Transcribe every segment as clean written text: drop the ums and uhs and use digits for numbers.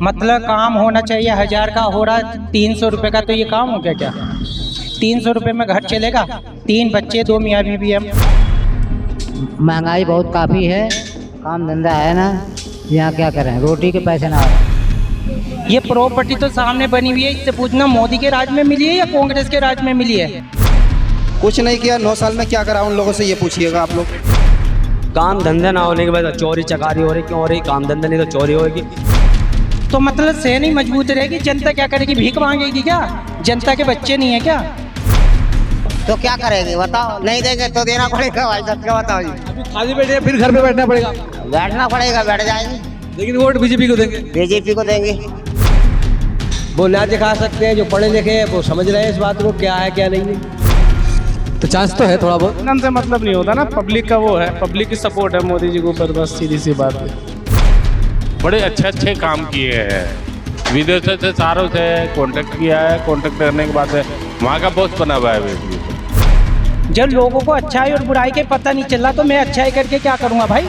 मतलब काम होना चाहिए, 1000 का हो रहा 300 रुपये का, तो ये काम हो गया क्या? 300 रुपये में घर चलेगा? 3 बच्चे 2 मियाँ बीवी हम। महंगाई बहुत काफ़ी है, काम धंधा है ना, यहाँ क्या करें, रोटी के पैसे ना आए। ये प्रॉपर्टी तो सामने बनी हुई है, इससे पूछना मोदी के राज में मिली है या कांग्रेस के राज में मिली है? कुछ नहीं किया 9 साल में, क्या करा उन लोगों से ये पूछिएगा आप लोग। काम धंधा ना होने के बाद चोरी चकारी हो रही, क्यों हो रही? काम धंधा नहीं तो चोरी होगी। तो मतलब सेना ही मजबूत रहेगी, जनता क्या करेगी? भीख मांगेगी क्या? जनता के बच्चे नहीं है क्या? तो क्या करेंगे बताओ, नहीं देंगे तो देना पड़ेगा भाई साहब, क्या बताओ जी। अभी खाली बैठे फिर घर पे बैठना पड़ेगा, बैठना पड़ेगा, बैठ जाएंगे, लेकिन वोट बीजेपी को देंगे। बीजेपी को देंगे। वो ना दिखा सकते हैं, जो पढ़े लिखे हैं वो समझ रहे हैं इस बात को, क्या है क्या नहीं है। तो चांस तो है थोड़ा बहुत। नाम से मतलब नहीं होता ना, पब्लिक का वो है, पब्लिक की सपोर्ट है मोदी जी के ऊपर, बस सीधी सी बात है। बड़े अच्छे काम किए हैं, विदेशों से सारों से कांटेक्ट किया है, कांटेक्ट करने के बाद से वहाँ का बॉस बना हुआ है। जब लोगों को अच्छाई और बुराई के पता नहीं चला तो मैं अच्छाई करके क्या करूँगा भाई?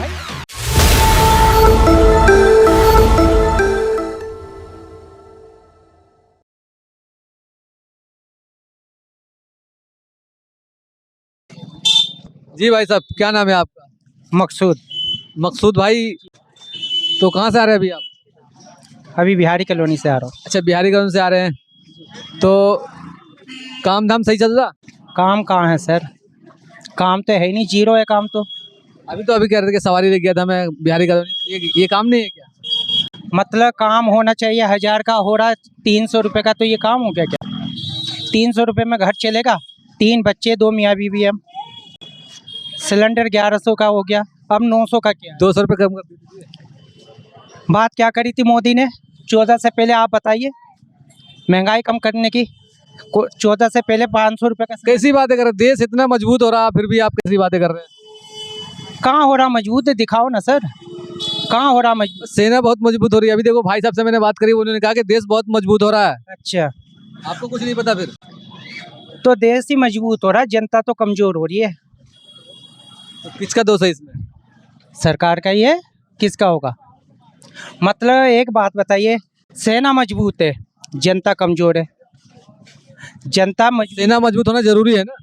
जी भाई साहब, क्या नाम है आपका? मकसूद। मकसूद भाई, तो कहाँ से आ रहे हैं अभी आप? अभी बिहारी कॉलोनी से आ रहा हूँ। अच्छा, बिहारी गाँव से आ रहे हैं, तो काम धाम सही चल रहा? काम कहाँ है सर, काम तो है ही नहीं, जीरो है काम तो। अभी कह रहे थे कि सवारी ले गया था मैं बिहारी कॉलोनी, ये काम नहीं है क्या? मतलब काम होना चाहिए, 1000 का हो रहा 300 रुपये का, तो ये काम हो गया क्या? 300 रुपये में घर चलेगा? 3 बच्चे 2 मियाँ बीवी हम। सिलेंडर 1100 का हो गया, अब 900 का क्या? 200 रुपये कम कर दीजिए। बात क्या करी थी मोदी ने 14 से पहले, आप बताइए, महंगाई कम करने की? 14 से पहले 500 रुपये का। कैसी बातें कर रहे हैं? देश इतना मजबूत हो रहा फिर भी आप कैसी बातें कर रहे हैं? कहाँ हो रहा मजबूत है, दिखाओ ना सर, कहाँ हो रहा मजबूत? सेना बहुत मजबूत हो रही है। अभी देखो भाई साहब से मैंने बात करी, उन्होंने कहा कि देश बहुत मजबूत हो रहा है। अच्छा, आपको कुछ नहीं पता फिर? तो देश ही मजबूत हो रहा है, जनता तो कमजोर हो रही है। तो किसका दोष है इसमें? सरकार का ही है, किसका होगा? मतलब एक बात बताइए, सेना मजबूत है, जनता कमजोर है। सेना मजबूत होना जरूरी है ना,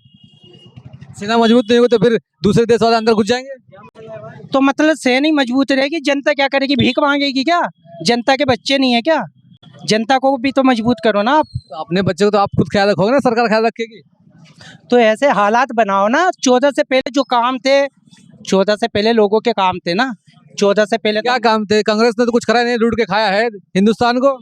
सेना मजबूत नहीं हो तो फिर दूसरे देश वाले अंदर घुस जाएंगे। तो मतलब सेना ही मजबूत रहेगी, जनता क्या करेगी? भीख मांगेगी क्या? जनता के बच्चे नहीं है क्या? जनता को भी तो मजबूत करो ना आप। तो अपने बच्चे को तो आप खुद ख्याल रखोगे ना, सरकार ख्याल रखेगी? तो ऐसे हालात बनाओ ना, 14 से पहले जो काम थे, 14 से पहले लोगों के काम थे ना, 14 से पहले क्या काम थे? कांग्रेस ने तो कुछ करा नहीं, लूट के खाया है हिंदुस्तान को।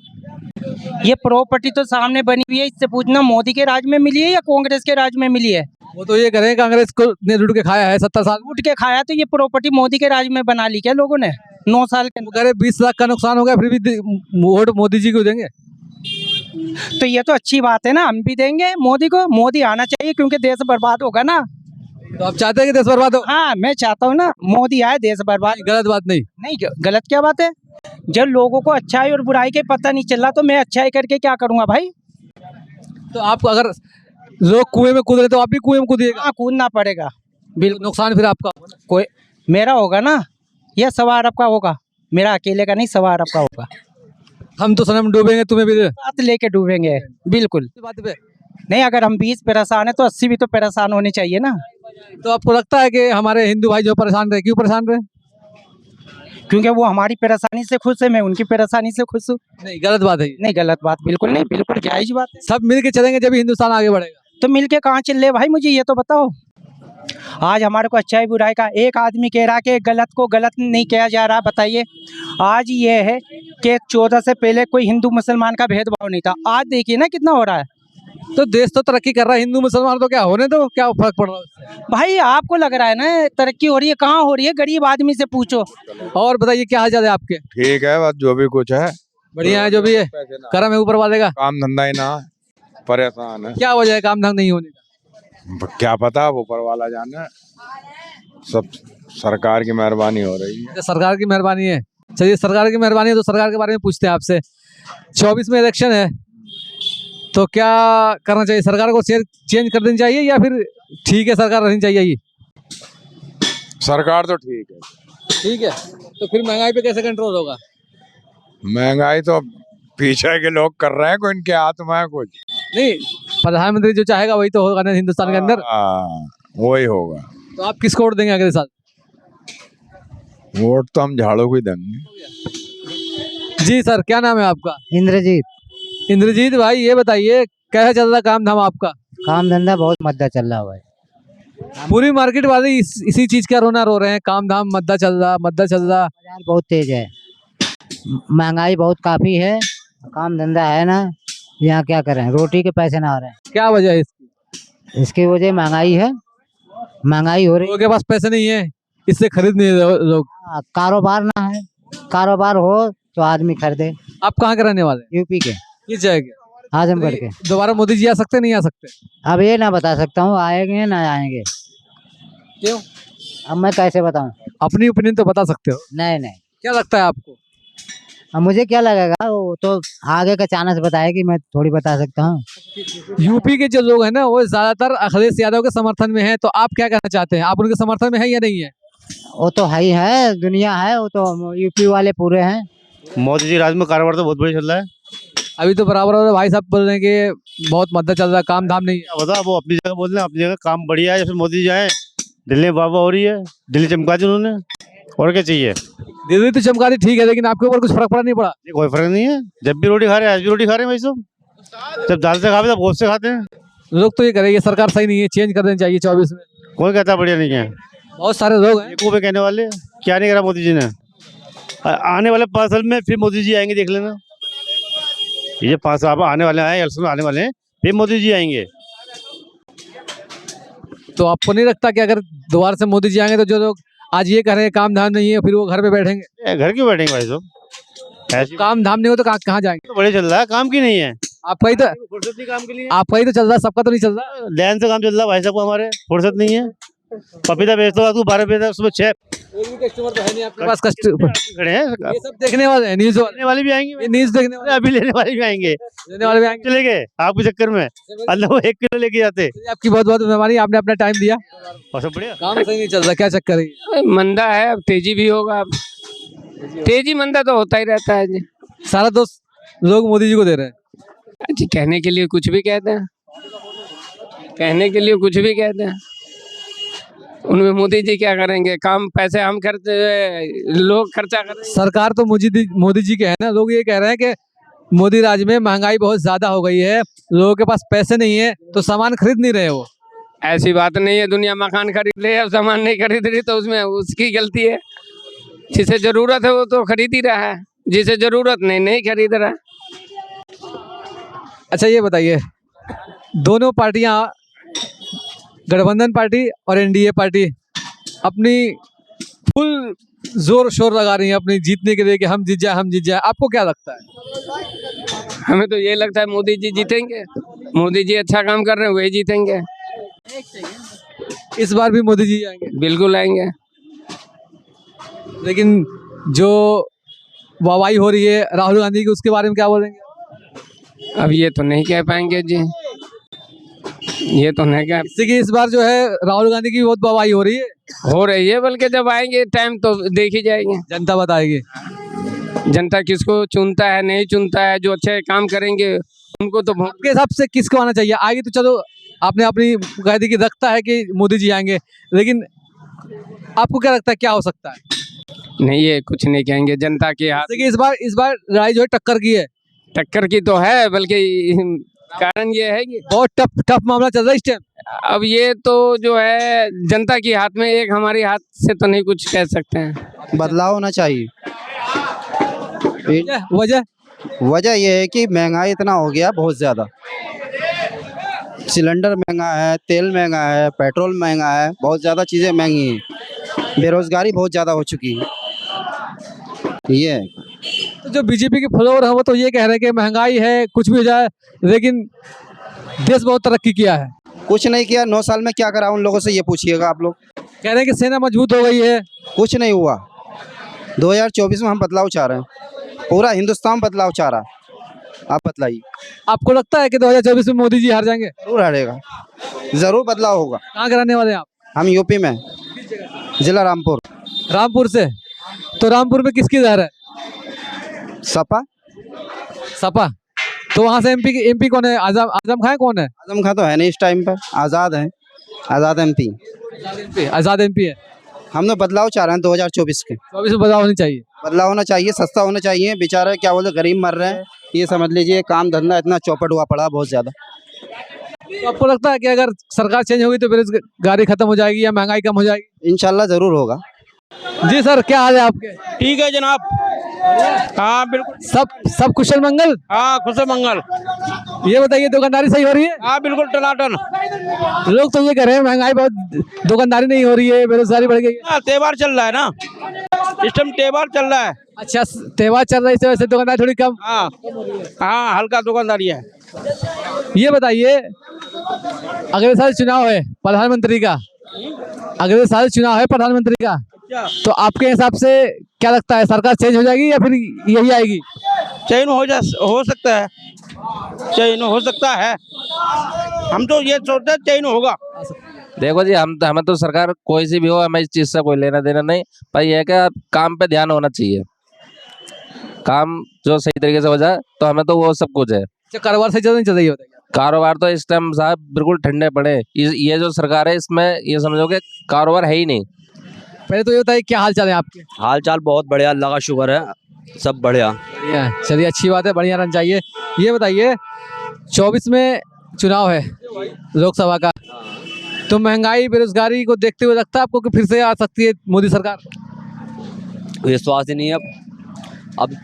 ये प्रॉपर्टी तो सामने बनी हुई है, इससे पूछना मोदी के राज में मिली है या कांग्रेस के राज में मिली है? वो तो ये करें कांग्रेस को ने लूट के खाया है 70 साल। लूट के खाया, तो ये प्रॉपर्टी मोदी के राज में बना ली क्या लोगों ने 9 साल के अंदर? अरे 20 लाख का नुकसान हो गया, फिर भी वोट मोदी जी को देंगे? तो ये तो अच्छी बात है ना, हम भी देंगे मोदी को। मोदी आना चाहिए क्योंकि देश बर्बाद होगा ना। तो आप चाहते हैं कि देश बर्बाद हो? हाँ, मैं चाहता हूँ ना मोदी आए, देश बर्बाद। गलत बात नहीं। नहीं, गलत क्या बात है? जब लोगों को अच्छाई और बुराई के पता नहीं चला तो मैं अच्छाई करके क्या करूँगा भाई? तो आप अगर लोग कुएं में कूद रहे तो आप भी कुएं में कूदिएगा? हाँ, कूदना पड़ेगा, बिल्कुल। नुकसान फिर आपका होगा ना? कोई मेरा होगा ना, या सवा अरब का होगा? मेरा अकेले का नहीं, सवा अरब का होगा। हम तो सनम डूबेंगे, तुम्हें भी साथ लेके डूबेंगे, बिल्कुल। बात पे। नहीं, अगर हम 20 परेशान है तो 80 भी तो परेशान होने चाहिए ना। तो आपको लगता है कि हमारे हिंदू भाई जो परेशान रहे, क्यों परेशान रहे? क्योंकि वो हमारी परेशानी से खुश है, मैं उनकी परेशानी से खुश हूँ। नहीं, गलत बात है ये। नहीं, गलत बात बिल्कुल नहीं, बिल्कुल जायज बात है। सब मिल के चलेंगे जब हिंदुस्तान आगे बढ़ेगा। तो मिलके कहाँ चल रहे भाई, मुझे ये तो बताओ। आज हमारे को अच्छाई बुराई का एक आदमी कह रहा कि गलत को गलत नहीं किया जा रहा, बताइए। आज ये है कि 14 से पहले कोई हिंदू मुसलमान का भेदभाव नहीं था, आज देखिए ना कितना हो रहा है। तो देश तो तरक्की कर रहा है, हिंदू मुसलमान तो क्या होने दो, क्या फर्क पड़ रहा है उससे? भाई आपको लग रहा है ना तरक्की हो रही है, कहाँ हो रही है? गरीब आदमी से पूछो। और बताइए क्या हाल है आपके? ठीक है, बस जो भी कुछ है बढ़िया है, जो भी है करम है ऊपर वाले का। काम धंधा ही ना, परेशान है। क्या वजह है काम धाम नहीं होने का? क्या पता, वो ऊपर वाला जाने, सब सरकार की मेहरबानी हो रही है। सरकार की मेहरबानी है। चलिए, सरकार की मेहरबानी है तो सरकार के बारे में पूछते हैं आपसे। 24 में इलेक्शन है, तो क्या करना चाहिए? सरकार को चेंज कर देनी चाहिए या फिर ठीक है सरकार रहनी चाहिए? ये सरकार तो ठीक है। ठीक है, तो फिर महंगाई पे कैसे कंट्रोल होगा? महंगाई तो पीछे के लोग कर रहे हैं, कोई इनके हाथ में है कुछ नहीं, प्रधानमंत्री जो चाहेगा वही तो होगा ना हिंदुस्तान के अंदर। वही होगा। तो आप किसको वोट देंगे अगले साल? वोट तो हम झाड़ू को ही देंगे। जी सर, क्या नाम है आपका? इंद्रजीत। इंद्रजीत भाई, ये बताइए कैसा चल रहा काम धाम आपका? काम धंधा बहुत मद्दा चल रहा है। पूरी मार्केट वाले इसी चीज का रोना रो रहे हैं, काम धाम मद्दा चल रहा। बाजार बहुत तेज है, महंगाई बहुत काफी है, काम धंधा है ना, यहाँ क्या करें, रोटी के पैसे ना आ रहे हैं। क्या वजह है इसकी? इसकी वजह महंगाई है, महंगाई हो रही लोगों के पास पैसे नहीं है, इससे खरीद नहीं रहे लोग। है। कारोबार ना है, कारोबार हो तो आदमी खरीदे। आप कहाँ के रहने वाले हैं? यूपी के, किस जगह के? आजमगढ़ के। दोबारा मोदी जी आ सकते नहीं आ सकते? अब ये ना बता सकता हूँ आएंगे ना आएंगे, क्यों? अब मैं कैसे बताऊँ? अपनी ओपिनियन तो बता सकते हो। नहीं नहीं, क्या लगता है आपको? अब मुझे क्या लगेगा, वो तो आगे का चांस बताएगी, मैं थोड़ी बता सकता हूँ। यूपी के जो लोग हैं ना वो ज्यादातर अखिलेश यादव के समर्थन में हैं, तो आप क्या कहना चाहते हैं? आप उनके समर्थन में है या नहीं है? वो तो है ही है, दुनिया है, वो तो यूपी वाले पूरे हैं। मोदी जी राज में कारोबार तो बहुत बढ़िया चल रहा है। अभी तो बराबर हो रहा है, भाई साहब बोल रहे हैं कि बहुत मद्दा चल रहा है, काम धाम नहीं है। क्या बता, वो अपनी जगह बोल रहे हैं, अपनी जगह काम बढ़िया है। जब से मोदी जी आए दिल्ली में वाह हो रही है, दिल्ली चमका दी उन्होंने, और क्या चाहिए। दिल्ली तो चमका दी ठीक है, लेकिन आपके ऊपर कुछ फर्क पड़ा नहीं पड़ा? कोई फर्क नहीं है, जब भी रोटी खा रहे हैं, आज भी रोटी खा रहे हैं भाई साहब। जब दाल से खाते तब गोश्त से खाते हैं। लोग तो ये करेंगे सरकार सही नहीं है, चेंज कर देनी चाहिए 24 में। कोई कहता बढ़िया नहीं है, बहुत सारे लोग हैं को भी कहने वाले क्या नहीं करा मोदी जी ने। आने वाले 5 साल में फिर मोदी जी आएंगे, देख लेना। ये 5 साल आने वाले हैं, इलेक्शन आने वाले हैं, फिर मोदी जी आएंगे। तो आपको नहीं लगता कि अगर दोबारा से मोदी जी आएंगे तो जो लोग आज ये कह रहे हैं काम धाम नहीं है, फिर वो घर पे बैठेंगे? घर क्यों बैठेंगे भाई साहब, ऐसी काम धाम नहीं हो तो कहाँ जाएंगे? तो बढ़िया चल रहा है, काम की नहीं है। आपका ही तो फुर्सत नहीं काम के लिए, आपका ही तो चल रहा है, सबका तो नहीं चल रहा। लाइन से काम चल रहा है भाई साहब को, हमारे फुर्सत नहीं है। पपीता बेचता हूँ आपको 12 रुपये, सुबह 6 कस्टमर तो है नहीं आपके पास, कस्टमर खड़े हैं। ये सब देखने वाले हैं, न्यूज लेने वाले भी आएंगे, ये न्यूज देखने वाले, अभी लेने वाले भी आएंगे, लेने वाले भी आएंगे। चले गए आपके चक्कर में, अल्लाह वो 1 किलो लेके जाते। आपकी बहुत बहुत मेहरबानी, आपने अपना टाइम दिया। और सब बढ़िया, काम सही नहीं चल रहा, क्या चक्कर है? मंदा है, अब तेजी भी होगा। अब तेजी मंदा तो होता ही रहता है जी। सारा दोस्त लोग मोदी जी को दे रहे हैं। जी कहने के लिए कुछ भी कहते हैं, कहने के लिए कुछ भी कहते हैं, उनमें मोदी जी क्या करेंगे? काम पैसे हम खर्च, लोग खर्चा करें। सरकार तो मोदी जी के है ना। लोग ये कह रहे हैं कि मोदी राज में महंगाई बहुत ज्यादा हो गई है, लोगों के पास पैसे नहीं है तो सामान खरीद नहीं रहे वो। ऐसी बात नहीं है, दुनिया मकान खरीद ले, अब सामान नहीं खरीद रही तो उसमें उसकी गलती है। जिसे जरूरत है वो तो खरीद ही रहा है, जिसे जरूरत नहीं खरीद रहा। अच्छा ये बताइए, दोनों पार्टियां, गठबंधन पार्टी और एनडीए पार्टी, अपनी फुल जोर शोर लगा रही है अपनी जीतने के लिए कि हम जीत जाए। आपको क्या लगता है? हमें तो ये लगता है मोदी जी जीतेंगे, मोदी जी अच्छा काम कर रहे हैं, वही जीतेंगे। इस बार भी मोदी जी आएंगे? बिल्कुल आएंगे। लेकिन जो वाहवाही हो रही है राहुल गांधी की, उसके बारे में क्या बोलेंगे? अब ये तो नहीं कह पाएंगे जी, ये तो नहीं कह। इससे कि इस बार जो है राहुल गांधी की बहुत वाहवाही हो रही है, बल्कि जब आएंगे टाइम तो देख ही जाएंगे, जनता बताएगी। जनता किसको चुनता है नहीं चुनता है। जो अच्छे काम करेंगे उनको तो आपके हिसाब से किसको आना चाहिए? आगे तो चलो आपने अपनी कह दी कि रखता है कि मोदी जी आएंगे, लेकिन आपको क्या लगता है क्या हो सकता है? नहीं, ये कुछ नहीं कहेंगे, जनता के हाथ। कि इस बार लड़ाई जो है टक्कर की है। टक्कर की तो है, बल्कि कारण ये है कि बहुत टफ मामला चल रहा है इस टाइम। अब ये तो जो है जनता के हाथ में, एक हमारे हाथ से तो नहीं कुछ कह सकते हैं। बदलाव होना चाहिए। वजह यह है कि महंगाई इतना हो गया, बहुत ज़्यादा। सिलेंडर महंगा है, तेल महंगा है, पेट्रोल महंगा है, बहुत ज़्यादा चीज़ें महंगी हैं, बेरोजगारी बहुत ज़्यादा हो चुकी है। ये है। तो जो बीजेपी के फॉलोअर हैं वो तो ये कह रहे हैं कि महंगाई है, कुछ भी हो जाए, लेकिन देश बहुत तरक्की किया है। कुछ नहीं किया, 9 साल में क्या करा उन लोगों से ये पूछिएगा आप लोग। कह रहे हैं कि सेना मजबूत हो गई है। कुछ नहीं हुआ। 2024 में हम बदलाव चाह रहे हैं, पूरा हिंदुस्तान बदलाव चाह रहा है। आप बतलाइए, आपको लगता है कि 2024 में मोदी जी हार जाएंगे? जरूर हारेगा, जरूर बदलाव होगा। कहाँ के रहने वाले हैं आप? हम यूपी में, जिला रामपुर। रामपुर से। तो रामपुर में किसकी लहर है? सपा। सपा। तो वहाँ से एमपी कौन है? आजम आजम खान कौन है? आजम खां तो है नहीं इस टाइम पर, आज़ाद है, आज़ाद एमपी। आजाद एमपी है। हम लोग बदलाव चाह रहे हैं 2024 के। 24 में बदलाव होनी चाहिए। बदलाव होना चाहिए, सस्ता होना चाहिए। बेचारे क्या बोलते गरीब मर रहे हैं, ये समझ लीजिए। काम धंधा इतना चौपट हुआ पड़ा बहुत ज़्यादा। तो आपको लगता है कि अगर सरकार चेंज होगी तो बेरोजगारी खत्म हो जाएगी या महंगाई कम हो जाएगी? इंशाल्लाह ज़रूर होगा। जी सर, क्या हाल है आपके? ठीक है जनाब। हाँ बिल्कुल। सब कुशल मंगल? हाँ खुशल मंगल। ये बताइए, दुकानदारी सही हो रही है? हाँ बिल्कुल टनाटन। लोग तो ये कह रहे हैं महंगाई बहुत, दुकानदारी नहीं हो रही है, बेरोजगारी बढ़ गई है। त्योहार चल रहा है ना, इस टाइम त्योहार चल रहा है। अच्छा, त्योहार चल रहा है, इस वजह से दुकानदारी थोड़ी कम। हाँ हाँ हल्का दुकानदारी है। ये बताइए, अगले साल चुनाव है प्रधानमंत्री का, अगले साल चुनाव है प्रधानमंत्री का, तो आपके हिसाब से क्या लगता है, सरकार चेंज हो जाएगी या फिर यही आएगी? चेंज हो सकता है, चेंज हो सकता है। हम तो ये सोचते हैं चेंज होगा। देखो जी, हमें तो सरकार कोई सी भी हो, हमें इस चीज से कोई लेना देना नहीं, पर यह है कि काम पे ध्यान होना चाहिए। काम जो सही तरीके से हो जाए तो हमें तो वो सब कुछ है। कारोबार सही चल रही है? कारोबार तो इस टाइम साहब बिल्कुल ठंडे पड़े। ये जो सरकार है इसमें ये समझो कि कारोबार है ही नहीं। पहले तो ये बताइए, क्या हाल चाल है आपके? हाल चाल बहुत बढ़िया, अल्लाह का शुक्र है, सब बढ़िया। बढ़िया, चलिए अच्छी बात है, बढ़िया रहना चाहिए। ये बताइए, 24 में चुनाव है लोकसभा का, तो महंगाई बेरोजगारी को देखते हुए लगता है आपको कि फिर से आ सकती है मोदी सरकार? विश्वास ही नहीं है अब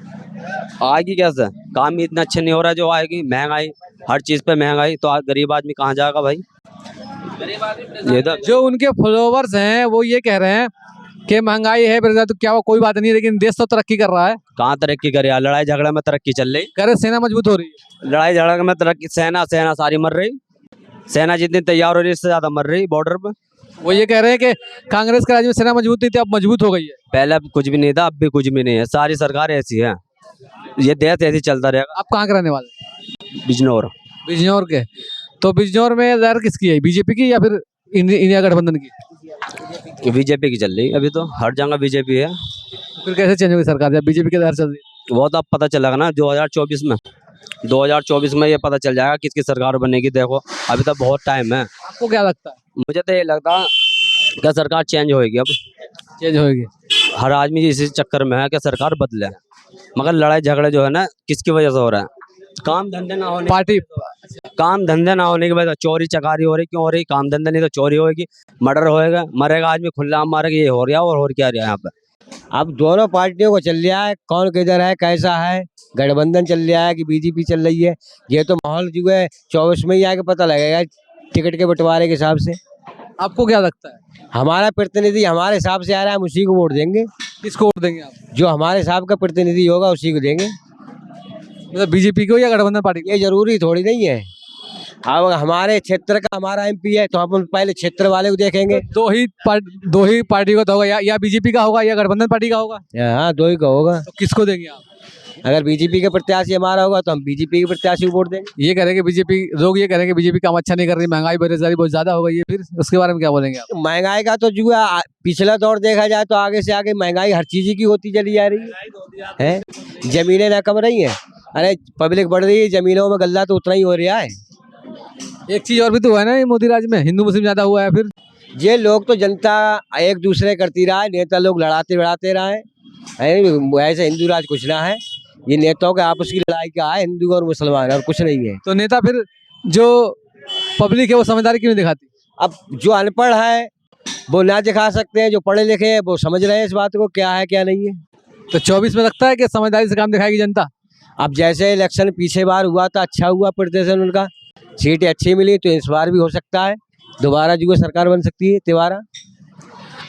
आएगी कैसे? काम ही इतना अच्छा नहीं हो रहा है जो आएगी। महंगाई, हर चीज़ पे महंगाई, तो गरीब आदमी कहाँ जाएगा भाई? ये तो जो उनके फॉलोवर्स हैं वो ये कह रहे हैं कि महंगाई है, बेरोजगारी तो क्या, वो कोई बात नहीं, लेकिन देश तो तरक्की कर रहा है। कहाँ तरक्की करे यार? लड़ाई झगड़ा में तरक्की चल रही। कह रहे सेना मजबूत हो रही है। लड़ाई झगड़ा में तरक्की, सेना सारी मर रही। सेना जितनी तैयार हो रही है इससे ज्यादा मर रही बॉर्डर पे। वो ये कह रहे हैं कि कांग्रेस के राज्य में सेना मजबूत नहीं थी, अब मजबूत हो गई है। पहले अब कुछ भी नहीं था, अब भी कुछ भी नहीं है। सारी सरकार ऐसी है, ये देश ऐसी चलता रहेगा। आप कहाँ के रहने वाले? बिजनौर। बिजनौर के। तो बिजनौर में लहर किसकी है, बीजेपी की या फिर इंडिया गठबंधन की? बीजेपी की चल रही अभी तो, हर जगह बीजेपी है। फिर कैसे चेंज होगी सरकार जब बीजेपी की लहर चल रही है? वो तो अब पता चलेगा ना 2024 में। 2024 में ये पता चल जाएगा किसकी सरकार बनेगी। देखो अभी तो बहुत टाइम है। आपको क्या लगता है? मुझे तो ये लगता है कि सरकार चेंज होगी, अब चेंज होगी। हर आदमी इसी चक्कर में है कि सरकार बदले, मगर लड़ाई झगड़े जो है ना किसकी वजह से हो रहा है? काम धंधे ना होने, पार्टी काम धंधे ना होने की वजह से चोरी चकारी हो रही। क्यों हो रही? काम धंधे नहीं तो चोरी होगी, मर्डर होएगा, मरेगा आदमी, खुला मारेगा, ये हो रहा है। और क्या रहा है यहाँ पे? अब दोनों पार्टियों को चल रहा है, कौन किधर है, कैसा है, गठबंधन चल रहा है कि बीजेपी चल रही है, ये तो माहौल जो है 24 में ही आके पता लगेगा टिकट के बंटवारे के हिसाब से। आपको क्या लगता है? हमारा प्रतिनिधि हमारे हिसाब से आ रहा है, हम उसी को वोट देंगे। किसको वोट देंगे आप? जो हमारे हिसाब का प्रतिनिधि होगा उसी को देंगे। मतलब बीजेपी को या गठबंधन पार्टी को? ये जरूरी थोड़ी नहीं है। अब हमारे क्षेत्र का हमारा एमपी है तो हम पहले क्षेत्र वाले को देखेंगे। दो ही पार्टी का तो होगा, या बीजेपी का होगा या गठबंधन पार्टी का होगा। हाँ, दो ही का होगा। तो किसको देंगे आप? अगर बीजेपी के प्रत्याशी हमारा होगा तो हम बीजेपी के प्रत्याशी को वोट देंगे। ये करेंगे बीजेपी, लोग ये करेंगे बीजेपी काम अच्छा नहीं कर रही, महंगाई बेरोजगारी बहुत ज्यादा हो गई है, फिर उसके बारे में क्या बोलेंगे आप? महंगाई का तो जो है पिछला दौर देखा जाए तो आगे से आगे महंगाई हर चीज की होती चली जा रही है। जमीनें ना कम रही हैं, अरे पब्लिक बढ़ रही है, जमीनों में गल्ला तो उतना ही हो रहा है। एक चीज और भी तो हुआ है ना, मोदी राज में हिंदू मुस्लिम ज्यादा हुआ है। फिर ये लोग तो जनता एक दूसरे करती रहा है, नेता लोग लड़ाते बढ़ाते रहे, ऐसे हिंदू राज कुछ ना है। ये नेताओं के आपस की लड़ाई का है, हिंदू और मुसलमान, और कुछ नहीं है। तो नेता फिर जो पब्लिक है वो समझदारी क्यों नहीं दिखाती? अब जो अनपढ़ है वो ना दिखा सकते हैं, जो पढ़े लिखे हैं वो समझ रहे हैं इस बात को क्या है क्या नहीं है। तो 24 में लगता है कि समझदारी से काम दिखाएगी जनता? अब जैसे इलेक्शन पीछे बार हुआ था, अच्छा हुआ प्रदर्शन उनका, सीटें अच्छी मिली, तो इस बार भी हो सकता है दोबारा जो है सरकार बन सकती है तिवारा।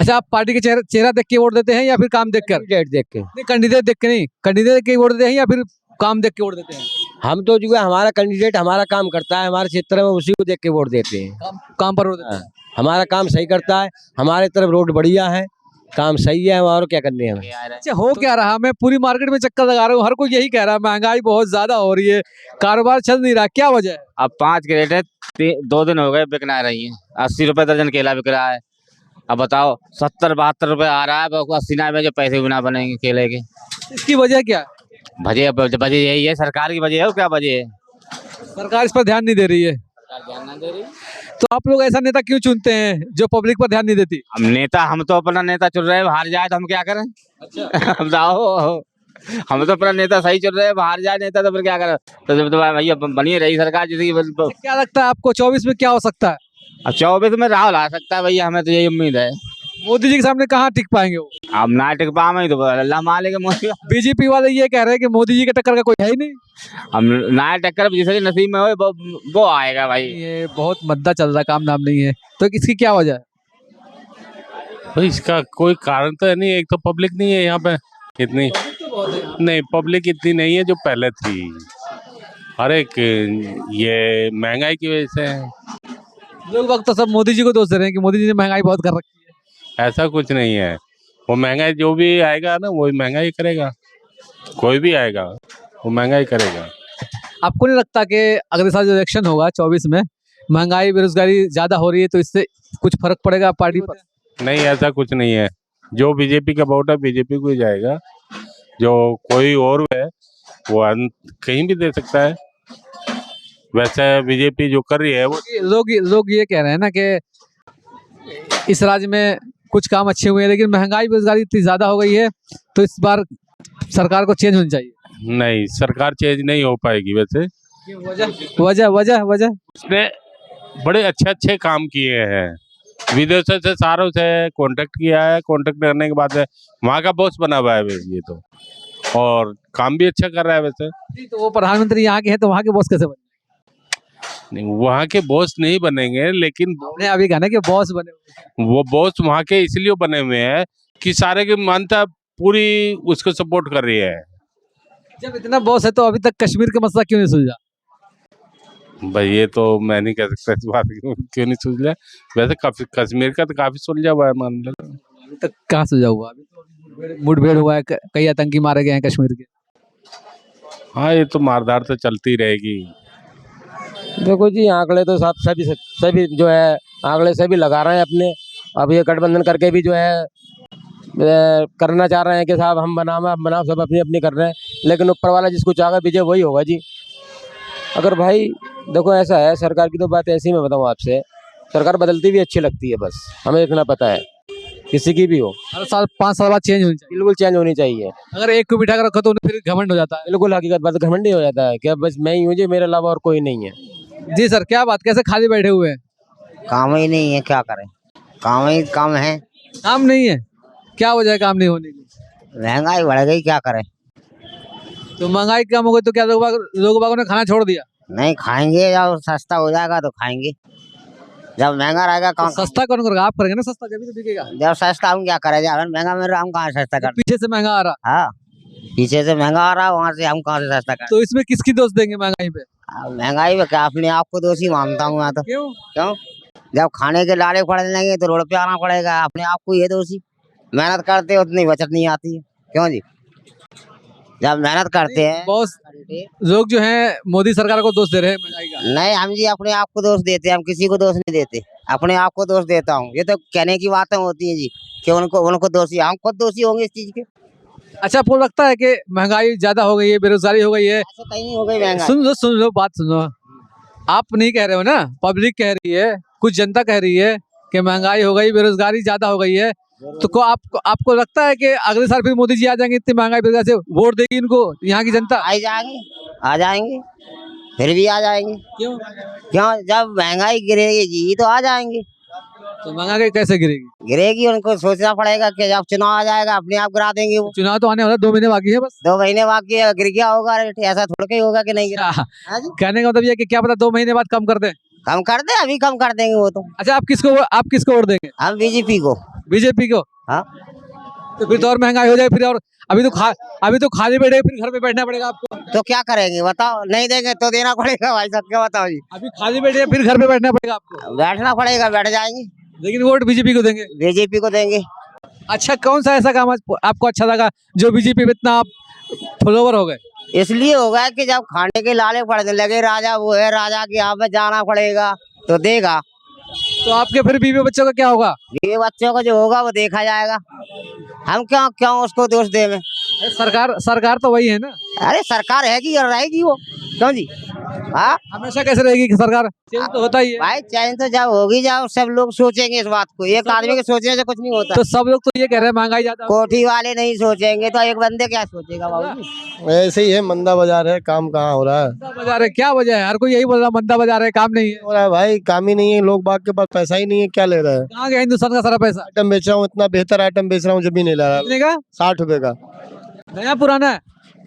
अच्छा, आप पार्टी के चेहरा देख के वोट देते हैं या फिर काम देख कर? कैंडिडेट देख के नहीं, कैंडिडेट देख के नहीं, कैंडिडेट देख के वोट देते हैं या फिर काम देख के वोट देते हैं? हम तो जो है हमारा कैंडिडेट हमारा काम करता है हमारे क्षेत्र में, उसी को देख के वोट देते हैं। काम पर वोट देते हैं। हमारा काम सही करता है, हमारे तरफ रोड बढ़िया है, काम सही है, और क्या करने हैं हमें। अच्छा, हो क्या रहा? मैं पूरी मार्केट में चक्कर लगा रहा हूँ, हर कोई यही कह रहा है महंगाई बहुत ज्यादा हो रही है, कारोबार चल नहीं रहा, क्या वजह है? अब 5 क्रेट है, 2 दिन हो गए बिकना रही है। 80 रुपए दर्जन केला बिक रहा है। अब बताओ 70-72 रुपए आ रहा है, 80 में जो पैसे भी ना बनेंगे केले के। इसकी वजह क्या है? वजह वजह यही है, सरकार की वजह है, क्या वजह है? सरकार इस पर ध्यान नहीं दे रही है। तो आप लोग ऐसा नेता क्यों चुनते हैं जो पब्लिक पर ध्यान नहीं देती? हम तो अपना नेता चुन रहे हैं, हार जाए तो हम क्या करें? अच्छा हम तो अपना नेता सही चुन रहे हैं, बाहर जाए नेता तो फिर क्या करें? तो भैया बनी रही सरकार जिसकी। क्या लगता है आपको 24 में क्या हो सकता है? अब 24 में राहुल आ सकता है भैया, हमें तो यही उम्मीद है। मोदी जी के सामने कहाँ टिक पाएंगे वो? अब ना टिक पाए तो अल्लाह मालिक मोदी। बीजेपी वाले ये कह रहे हैं कि मोदी जी के टक्कर का कोई है ही नहीं। हम ना टक्कर जिसे नसीब में हो वो आएगा भाई। ये बहुत मद्दा चल रहा है, काम नाम नहीं है, तो इसकी क्या वजह है? तो इसका कोई कारण तो है नहीं। एक तो पब्लिक नहीं है यहाँ पे इतनी, नहीं पब्लिक इतनी नहीं है जो पहले थी। हर एक ये महंगाई की वजह से है। लोग वक्त तो सब मोदी जी को दोष दे रहे हैं कि मोदी जी ने महंगाई बहुत कर रखी है। ऐसा कुछ नहीं है, वो महंगाई जो भी आएगा ना वही महंगाई करेगा। कोई भी आएगा वो महंगाई करेगा। आपको नहीं लगता कि अगले साल जो इलेक्शन होगा 24 में महंगाई बेरोजगारी ज्यादा हो रही है तो इससे कुछ फर्क पड़ेगा पार्टी पर? नहीं, ऐसा कुछ नहीं है। जो बीजेपी का वोट है बीजेपी को ही जाएगा। जो कोई और है वो कहीं भी दे सकता है। वैसे बीजेपी जो कर रही है वो लोग ये कह रहे हैं ना कि इस राज्य में कुछ काम अच्छे हुए हैं लेकिन महंगाई बेरोजगारी इतनी ज्यादा हो गई है तो इस बार सरकार को चेंज होनी चाहिए। नहीं, सरकार चेंज नहीं हो पाएगी। वैसे वजह वजह वजह उसने बड़े अच्छे काम किए हैं। विदेशों से सारों से कांटेक्ट किया है। कांटेक्ट करने के बाद वहाँ का बॉस बना हुआ है ये तो, और काम भी अच्छा कर रहा है। वैसे तो वो प्रधानमंत्री यहाँ के हैं तो वहाँ के बॉस कैसे बने? नहीं, वहाँ के बॉस नहीं बनेंगे, लेकिन अभी कहना कि बॉस बने, वो बॉस वहाँ के इसलिए बने हुए हैं कि सारे की मानता पूरी उसको सपोर्ट कर रही है। जब इतना बॉस है तो अभी तक कश्मीर का मसला क्यों नहीं सुलझा? भाई ये तो मैं नहीं कह सकता इस बात क्यों नहीं सुलझा। वैसे कश्मीर का तो काफी सुलझा हुआ है, मान लो। अभी तक कहाँ सुलझा हुआ? अभी तो मुठभेड़ हुआ है, कई आतंकी मारे गए हैं कश्मीर के। हाँ, ये तो मारधाड़ तो चलती रहेगी। देखो जी, आंकड़े तो सभी जो है आंकड़े सभी लगा रहे हैं अपने। अब ये गठबंधन करके भी जो है करना चाह रहे हैं कि साहब हम बनाओ सब अपनी अपनी कर रहे हैं, लेकिन ऊपर वाला जिसको चाहेगा विजय वही होगा जी। अगर भाई देखो ऐसा है, सरकार की तो बात ऐसी मैं बताऊँ आपसे, सरकार बदलती भी अच्छी लगती है, बस हमें इतना पता है किसी की भी हो। हर साल 5 साल बाद चेंज होनी चाहिए। बिल्कुल चेंज होनी चाहिए। अगर एक को बिठा कर रखो तो उन्हें फिर घमंड हो जाता है। बिल्कुल हकीकत बात, घमंड ही हो जाता है कि बस मैं ही हूँ जी, मेरे अलावा और कोई नहीं है। जी सर, क्या बात, कैसे खाली बैठे हुए हैं? काम ही नहीं है, क्या करें, काम ही कम है। काम नहीं है? क्या वजह है काम नहीं होने की? महंगाई बढ़ गई, क्या करें। तो महंगाई कम हो गई तो क्या लोग बागों ने खाना छोड़ दिया? नहीं खाएंगे, जब सस्ता हो जाएगा तो खाएंगे, जब महंगा रहेगा कौन? सस्ता कौन करेगा? आप करेंगे ना सस्ता, जब तो बिकेगा। जब सस्ता हम क्या करें, जब महंगा मिल रहा हम कहाँ सस्ता कर? पीछे से महंगा आ रहा। हाँ, पीछे से महंगा आ रहा, वहाँ से हम कहाँ से सस्ता कर? तो इसमें किसकी दोष देंगे महंगाई पे? महंगाई पे क्या, अपने आप को दोषी मानता हूँ मैं तो। क्यों? जब खाने के लाले पड़ने लगे तो रोड पे आना पड़ेगा, अपने आप को ये दोषी। मेहनत करते उतनी बचत नहीं आती है, क्यों जी? जब मेहनत करते हैं बॉस, लोग जो हैं मोदी सरकार को दोष दे रहे हैं महंगाई का। नहीं, हम जी अपने आप को दोष देते हैं, हम किसी को दोष नहीं देते, अपने आप को दोष देता हूँ। ये तो कहने की बातें होती हैं जी कि उनको दोषी, हम खुद दोषी होंगे इस चीज के। अच्छा, आपको लगता है कि महंगाई ज्यादा हो गई है, बेरोजगारी हो गई है? ऐसा कहीं हो गई महंगाई? सुन लो बात सुनो। आप नहीं कह रहे हो ना, पब्लिक कह रही है, कुछ जनता कह रही है कि महंगाई हो गई, बेरोजगारी ज्यादा हो गई है। तो आपको लगता है कि अगले साल फिर मोदी जी आ जाएंगे, इतनी महंगाई बेरोजगारी से वोट देगी इनको यहाँ की जनता? आ जाएंगे, फिर भी आ जाएंगे। क्यों? जब महंगाई गिरेगी जी तो आ जाएंगे। तो महंगाई कैसे गिरेगी? गिरेगी, उनको सोचना पड़ेगा कि जब चुनाव आ जाएगा अपने आप गिरा देंगे वो। चुनाव तो आने वाला 2 महीने बाकी है बस। 2 महीने बाकी है, गिर गया होगा रेट, ऐसा थोड़ा ही होगा कि नहीं गिरा। कहने का मतलब ये कि क्या पता 2 महीने बाद कम कर दे। कम कर दे, अभी कम कर देंगे वो तो। अच्छा, आप किसको वोट देंगे? हम बीजेपी को। बीजेपी को? हाँ। तो फिर तो और महंगाई हो जाए फिर, और अभी तो खाली बैठे, फिर घर पे बैठना पड़ेगा आपको। तो क्या करेंगे बताओ? नहीं देंगे तो देना पड़ेगा भाई साहब, क्या बताओ जी? अभी खाली बैठे फिर घर पे बैठना पड़ेगा आपको। बैठना पड़ेगा, बैठ जाएंगे, लेकिन वोट बीजेपी को देंगे। बीजेपी को देंगे। अच्छा, कौन सा ऐसा काम आपको अच्छा लगा जो बीजेपी में इतना आप फॉलोवर हो गए? इसलिए होगा कि जब खाने के लाले पड़ने लगे, राजा वो है, राजा के यहाँ पे जाना पड़ेगा तो देगा। तो आपके फिर बीवी बच्चों का क्या होगा? बीवी बच्चों का जो होगा वो देखा जाएगा, हम क्यों उसको दोष देंगे? सरकार तो वही है ना। अरे सरकार हैगी और रहेगी वो, क्यों जी? हाँ हमेशा कैसे रहेगी कि सरकार? चेंज तो होता ही है। भाई चैन तो जब होगी, जब सब लोग सोचेंगे इस बात को। एक आदमी के सोचने से कुछ नहीं होता। तो सब लोग तो ये कह रहे हैं महंगाई ज्यादा। कोठी वाले नहीं सोचेंगे तो एक बंदे क्या सोचेगा बाबू? ऐसे ही है, मंदा बाजार है, काम कहाँ हो रहा है? मंदा बाजार है, क्या वजह है? हर कोई यही बोल रहा मंदा बाजार है, काम नहीं है। हो रहा है भाई, काम ही नहीं है, लोग बाग के पास पैसा ही नहीं है, क्या ले रहा है? कहाँ गया हिंदुस्तान का सारा पैसा? आइटम बेच रहा हूँ, इतना बेहतर आइटम बेच रहा हूँ, जब भी नहीं ले रहा। कितने का? 60 रुपए का। नया पुराना है?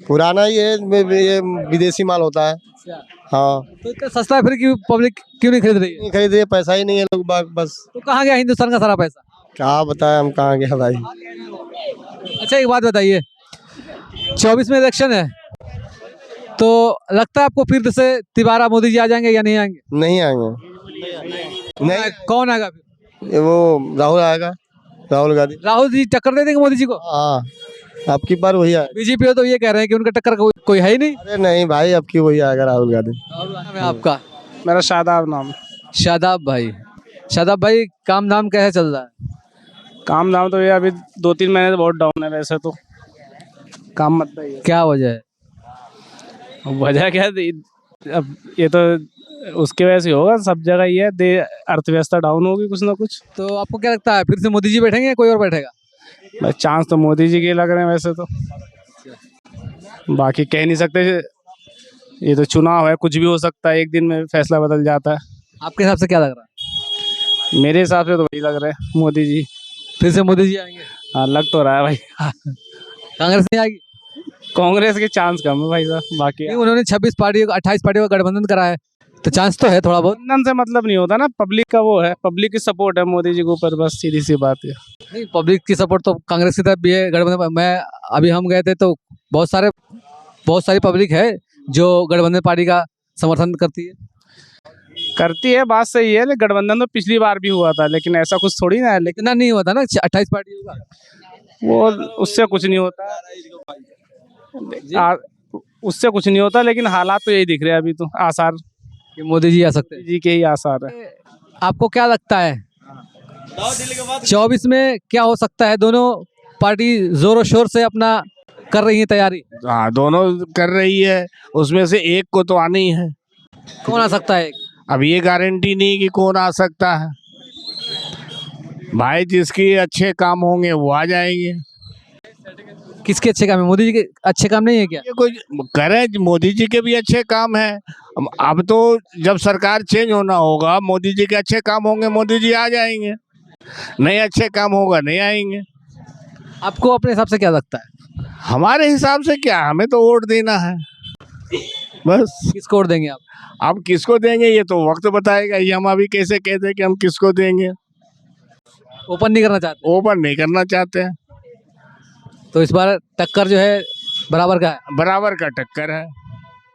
पुराना ही है, ये विदेशी माल होता है। हाँ, तो इतना सस्ता है, फिर क्यों पब्लिक क्यों नहीं खरीद रही है? नहीं खरीद रहे, पैसा ही नहीं है, लोग बाग बस। तो कहाँ गया हिंदुस्तान का सारा पैसा? क्या बताएं हम, कहाँ गया भाई। अच्छा एक बात बताइए, 24 में इलेक्शन है, तो लगता है आपको फिर से तिबारा मोदी जी आ जाएंगे या नहीं आएंगे? नहीं आएंगे। नहीं, कौन आएगा फिर? वो राहुल आएगा, राहुल गांधी। राहुल जी टक्कर दे देंगे मोदी जी को? हाँ, आपकी बार वही आएगा। बीजेपी तो ये कह रहे हैं कि उनका टक्कर कोई है ही नहीं। अरे नहीं भाई, आपकी वही आएगा, राहुल गांधी। नाम है आपका? मेरा शादाब नाम। शादाब भाई। शादाब भाई, काम धाम कैसे चल रहा है? काम धाम तो ये अभी 2-3 महीने से बहुत डाउन है, वैसे तो काम मत है। क्या वजह है? वजह क्या है? अब ये तो उसकी वजह से होगा, सब जगह ये है, अर्थव्यवस्था डाउन होगी कुछ ना कुछ। तो आपको क्या लगता है फिर से मोदी जी बैठेंगे या कोई और बैठेगा? भाई चांस तो मोदी जी के लग रहे हैं वैसे तो, बाकी कह नहीं सकते। ये तो चुनाव है, कुछ भी हो सकता है, एक दिन में फैसला बदल जाता है। आपके हिसाब से क्या लग रहा है? मेरे हिसाब से तो वही लग रहा है, मोदी जी। फिर से मोदी जी आएंगे? हाँ, लग तो रहा है भाई। कांग्रेस नहीं आएगी? कांग्रेस के चांस कम है भाई साहब, बाकी नहीं, उन्होंने 26 पार्टियों 28 पार्टियों का गठबंधन करा है, तो चांस तो है थोड़ा बहुत। गठबंधन से मतलब नहीं होता ना, पब्लिक का वो है, पब्लिक की सपोर्ट है मोदी जी के ऊपर, बस सीधी सी बात है। नहीं, पब्लिक की सपोर्ट तो कांग्रेस की तरफ भी है, गठबंधन। मैं अभी हम गए थे तो बहुत सारी पब्लिक है जो गठबंधन पार्टी का समर्थन करती है। बात सही है, लेकिन गठबंधन तो पिछली बार भी हुआ था, लेकिन ऐसा कुछ थोड़ी ना है। लेकिन इतना नहीं हुआ था ना, 28 पार्टियों का। वो उससे कुछ नहीं होता, उससे कुछ नहीं होता, लेकिन हालात तो यही दिख रहे हैं अभी तो, आसार कि मोदी जी आ सकते हैं। जी के ही आसार है। आपको क्या लगता है 24 में क्या हो सकता है? दोनों पार्टी जोरों शोर से अपना कर रही है तैयारी। हाँ, दोनों कर रही है, उसमें से एक को तो आनी है। कौन आ सकता है? अब ये गारंटी नहीं कि कौन आ सकता है भाई, जिसके अच्छे काम होंगे वो आ जाएंगे। किसके अच्छे काम है? मोदी जी के अच्छे काम नहीं है क्या? ये कोई करें, मोदी जी के भी अच्छे काम हैं। अब तो जब सरकार चेंज होना होगा, मोदी जी के अच्छे काम होंगे, मोदी जी आ जाएंगे। नहीं अच्छे काम होगा, नहीं आएंगे। आपको अपने हिसाब से क्या लगता है? हमारे हिसाब से क्या, हमें तो वोट देना है बस। किसको वोट देंगे आप? अब किसको देंगे ये तो वक्त बताएगा। ये हम अभी कैसे कहते हैं कि हम किसको देंगे? ओपन नहीं करना चाहते? ओपन नहीं करना चाहते हैं। तो इस बार टक्कर जो है बराबर का है? बराबर का टक्कर है।